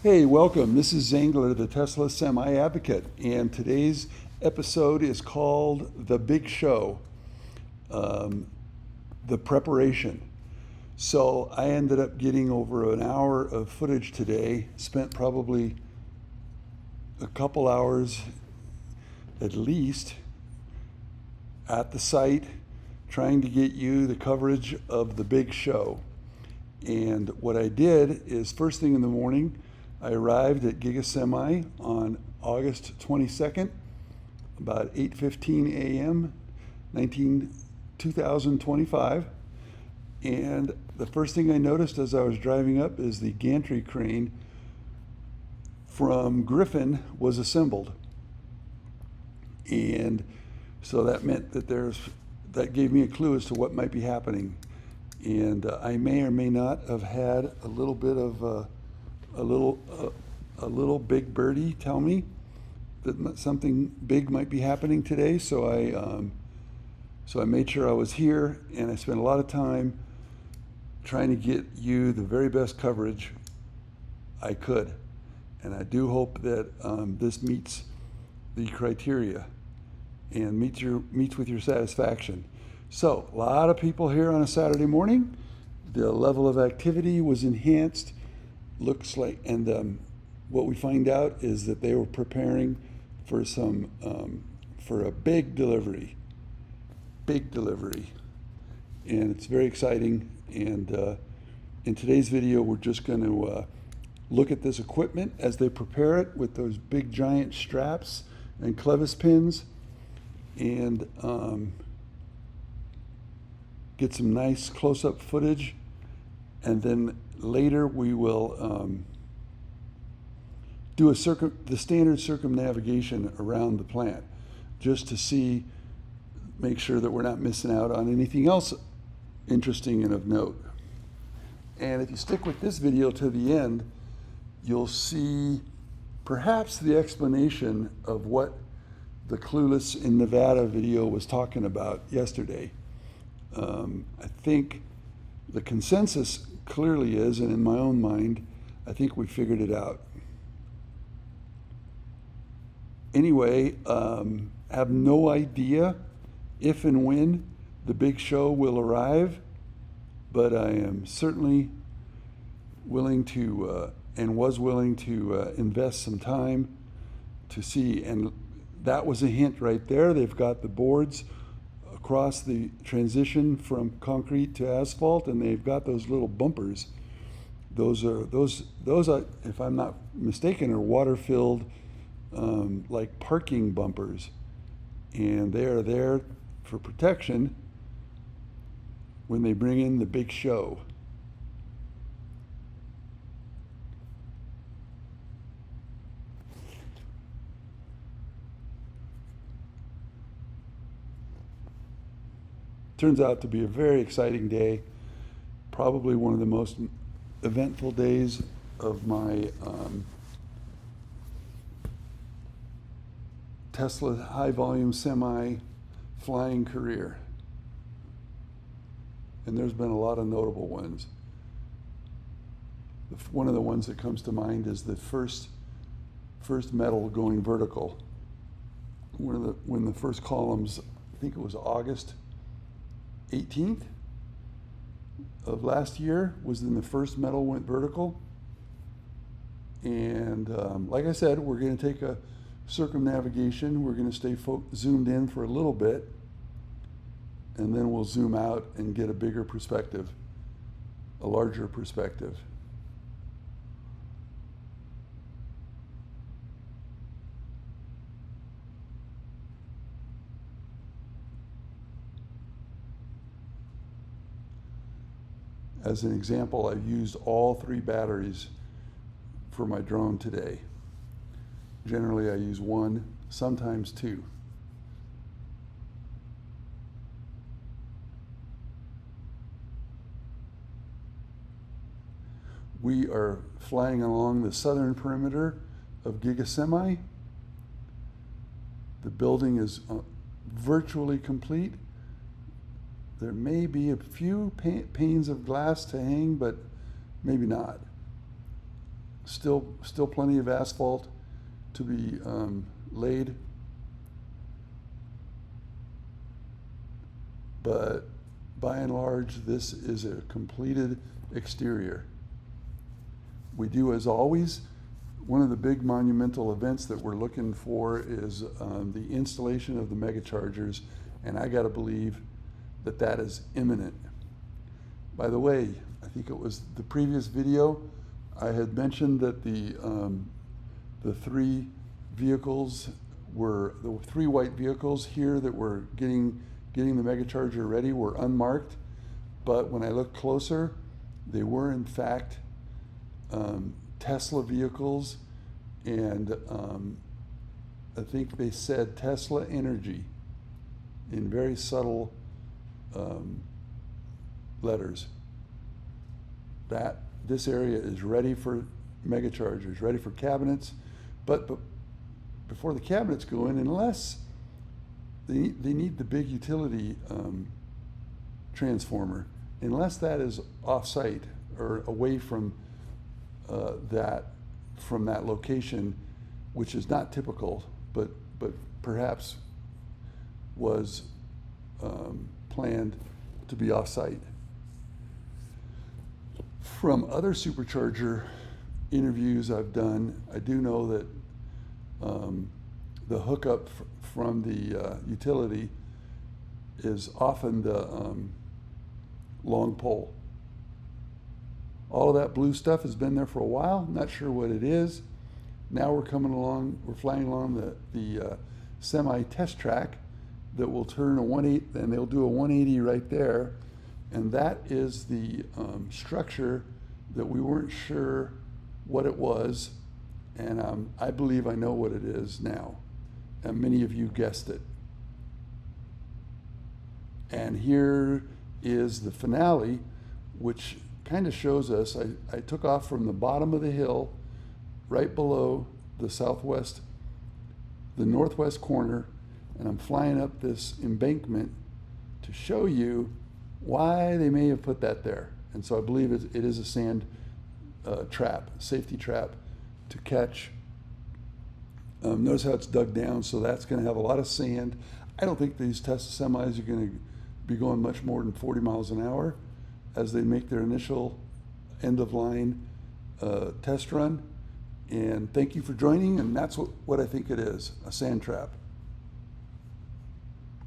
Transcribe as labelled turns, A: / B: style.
A: Hey, welcome. This is Zangler, the Tesla Semi Advocate, and today's episode is called The Big Show, um, the preparation. So I ended up getting over an hour of footage today, spent probably a couple hours at least at the site trying to get you the coverage of the big show. And what I did is first thing in the morning, I arrived at Giga Semi on August 22nd, about 8:15 a.m., 2025. And the first thing I noticed as I was driving up is the gantry crane from Griffin was assembled. And so that meant that that gave me a clue as to what might be happening. And I may or may not have had a little bit of a little big birdie tell me that something big might be happening today. So I made sure I was here, and I spent a lot of time trying to get you the very best coverage I could. And I do hope that this meets the criteria and meets with your satisfaction. So, a lot of people here on a Saturday morning. The level of activity was enhanced. Looks like, and what we find out is that they were preparing for for a big delivery, and it's very exciting. And in today's video, we're just going to look at this equipment as they prepare it with those big giant straps and clevis pins, and get some nice close-up footage. And then later we will do the standard circumnavigation around the plant, just to make sure that we're not missing out on anything else interesting and of note. And if you stick with this video to the end, you'll see perhaps the explanation of what the Clueless in Nevada video was talking about yesterday. I think the consensus clearly is, and in my own mind, I think we figured it out. Anyway, have no idea if and when the big show will arrive, but I am certainly willing to, and was willing to invest some time to see. And that was a hint right there. They've got the boards across the transition from concrete to asphalt, and they've got those little bumpers. Those are, if I'm not mistaken, are water-filled, like parking bumpers, and they are there for protection when they bring in the big show. Turns out to be a very exciting day, probably one of the most eventful days of my Tesla high volume semi flying career. And there's been a lot of notable ones. One of the ones that comes to mind is the first metal going vertical. When the first columns, I think it was August 18th of last year, was when the first metal went vertical. And like I said, we're going to take a circumnavigation. We're going to stay zoomed in for a little bit, and then we'll zoom out and get a bigger perspective, a larger perspective. As an example, I've used all 3 batteries for my drone today. Generally, I use 1, sometimes 2. We are flying along the southern perimeter of Giga Semi. The building is virtually complete. There may be a few panes of glass to hang, but maybe not. Still plenty of asphalt to be laid. But by and large, this is a completed exterior. We do, as always, one of the big monumental events that we're looking for is the installation of the mega chargers, and I gotta believe that that is imminent. By the way, I think it was the previous video, I had mentioned that the three vehicles were, the three white vehicles here that were getting the mega charger ready were unmarked, but when I looked closer, they were in fact Tesla vehicles, and I think they said Tesla Energy in very subtle letters. That this area is ready for mega chargers, ready for cabinets, but before the cabinets go in, unless they need the big utility transformer, unless that is off-site or away from that location, which is not typical, but perhaps was planned to be off-site. From other supercharger interviews I've done, I do know that the hookup from the utility is often the long pole. All of that blue stuff has been there for a while. Not sure what it is. Now we're flying along the semi test track that will turn a 180, and they'll do a 180 right there. And that is the structure that we weren't sure what it was. And I believe I know what it is now. And many of you guessed it. And here is the finale, which kind of shows us, I took off from the bottom of the hill, right below the northwest corner, and I'm flying up this embankment to show you why they may have put that there. And so I believe it is a sand trap, safety trap to catch. Notice how it's dug down, so that's going to have a lot of sand. I don't think these Tesla semis are going to be going much more than 40 miles an hour as they make their initial end-of-line test run. And thank you for joining, and that's what I think it is, a sand trap.